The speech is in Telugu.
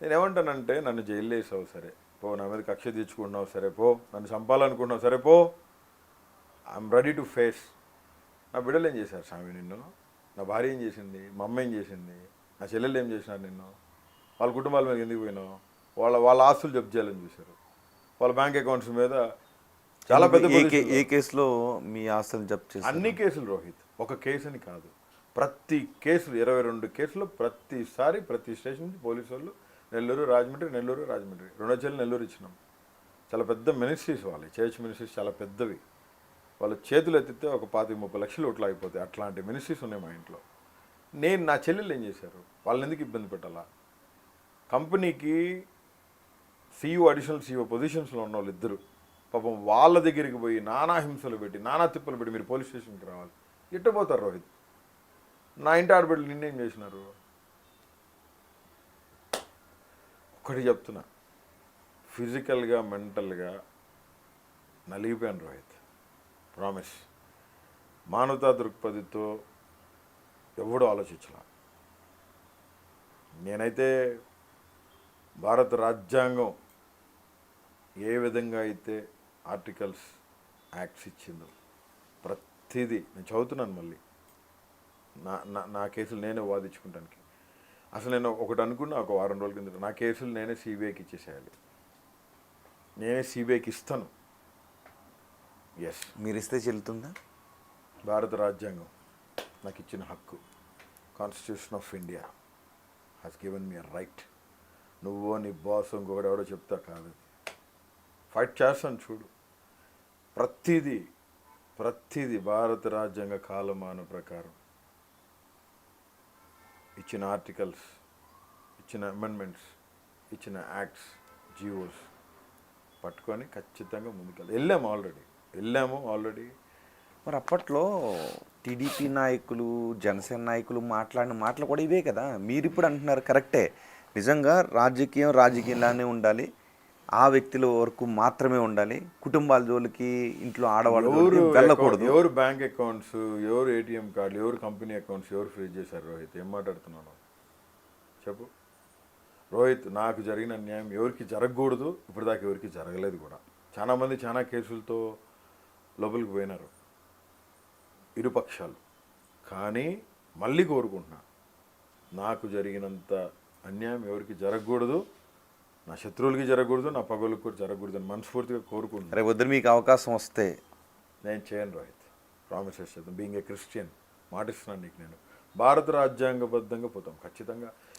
నేనేమంటానంటే, నన్ను జైల్లో వేసావు సరే పో, నా మీద కక్ష తీర్చుకుంటున్నావు సరే పో, నన్ను చంపాలనుకుంటున్నావు సరే పో, ఐఎమ్ రెడీ టు ఫేస్. నా బిడ్డలు ఏం చేశారు స్వామి నిన్ను? నా భార్య ఏం చేసింది? మా అమ్మ ఏం చేసింది? నా చెల్లెళ్ళు ఏం చేసినారు నిన్ను? వాళ్ళ కుటుంబాల మీద ఎందుకు పోయినావు? వాళ్ళ ఆస్తులు జప్తు చేయాలని చూశారు. వాళ్ళ బ్యాంక్ అకౌంట్స్ మీద చాలా పెద్ద ఏ కేసులో మీ ఆస్తులు జప్తు చేశారు? అన్ని కేసులు రోహిత్, ఒక కేసు అని కాదు, ప్రతి కేసులు 22 కేసులు ప్రతిసారి ప్రతి స్టేషన్ నుంచి పోలీసు వాళ్ళు నెల్లూరు రాజమండ్రి 2 వచ్చేళ్ళు నెల్లూరు ఇచ్చినాం. చాలా పెద్ద మినిస్ట్రీస్ వాళ్ళు, చర్చ్ మినిస్ట్రీస్ చాలా పెద్దవి. వాళ్ళు చేతులు ఎత్తితే ఒక 25-30 లక్షలు ఓట్లు అయిపోతాయి. అట్లాంటి మినిస్ట్రీస్ ఉన్నాయి మా ఇంట్లో. నా చెల్లెళ్ళు ఏం చేశారు? వాళ్ళని ఎందుకు ఇబ్బంది పెట్టాలా? కంపెనీకి CEO అడిషనల్ CEO పొజిషన్స్లో ఉన్న వాళ్ళు ఇద్దరు పాపం వాళ్ళ దగ్గరికి పోయి నానా హింసలు పెట్టి నానా తిప్పలు పెట్టి మీరు పోలీస్ స్టేషన్కి రావాలి. ఇట్టపోతారు రోహిత్. నా ఇంటి ఆడబిడ్డలు నిన్నేం చేసినారు? ఒక్కటి చెప్తున్నా, ఫిజికల్గా మెంటల్గా నలిగిపోయాను రోహిత్, ప్రామిస్. మానవతా దృక్పథితో ఎవడూ ఆలోచించలా. నేనైతే భారత రాజ్యాంగం ఏ విధంగా అయితే ఆర్టికల్స్ యాక్ట్స్ ఇచ్చిందో ప్రతిదీ నేను చదువుతున్నాను. మళ్ళీ నా కేసులు నేనే వాదించుకుంటానికి. అసలు నేను ఒకటి అనుకున్నా ఒక వారం రోజుల కింద, నా కేసులు నేనే CBIకి ఇచ్చేసేయాలి, నేనే CBIకి ఇస్తాను. ఎస్, మీరు ఇస్తే చెల్లుతుందా? భారత రాజ్యాంగం నాకు ఇచ్చిన హక్కు, constitution of India has given me right. నువ్వో నీ బాస్ ఇంకొకటి ఎవడో చెప్తా కాదు, ఫైట్ చేస్తాను చూడు. ప్రతిదీ భారత రాజ్యాంగ కాలమాన ప్రకారం ఇచ్చిన ఆర్టికల్స్, ఇచ్చిన అమెండ్మెంట్స్, ఇచ్చిన యాక్ట్స్, జీవోస్ పట్టుకొని ఖచ్చితంగా వెళ్ళాము ఆల్రెడీ. మరి అప్పట్లో టీడీపీ నాయకులు, జనసేన నాయకులు మాట్లాడిన మాటలు కూడా ఇవే కదా. మీరు ఇప్పుడు అంటున్నారు కరెక్టే, నిజంగా రాజకీయంలానే ఉండాలి, ఆ వ్యక్తుల వరకు మాత్రమే ఉండాలి, కుటుంబాల జోలికి ఇంట్లో ఆడవాళ్ళు వెళ్ళకూడదు. ఎవరు బ్యాంక్ అకౌంట్స్, ఎవరు ATM కార్డులు, ఎవరు కంపెనీ అకౌంట్స్ ఎవరు ఫ్రీజ్ చేశారు రోహిత్? ఏం మాట్లాడుతున్నాను చెప్పు రోహిత్. నాకు జరిగిన అన్యాయం ఎవరికి జరగకూడదు, ఇప్పుడు దాకా ఎవరికి జరగలేదు కూడా. చాలామంది చాలా కేసులతో లోపలికి పోయినారు ఇరుపక్షాలు. కానీ మళ్ళీ కోరుకుంటున్నా, నాకు జరిగినంత అన్యాయం ఎవరికి జరగకూడదు, నా శత్రువులకి జరగకూడదు, నా పగలకు కూడా జరగకూడదు అని మనస్ఫూర్తిగా కోరుకుంటున్నాను. రేపు వద్దు మీకు అవకాశం వస్తే నేను చేయను రోహిత్, ప్రామిస్ చేస్తాను. బీయింగ్ ఏ క్రిస్టియన్ మాటిస్తున్నాను నీకు. నేను భారత రాజ్యాంగబద్ధంగా పోతాం ఖచ్చితంగా.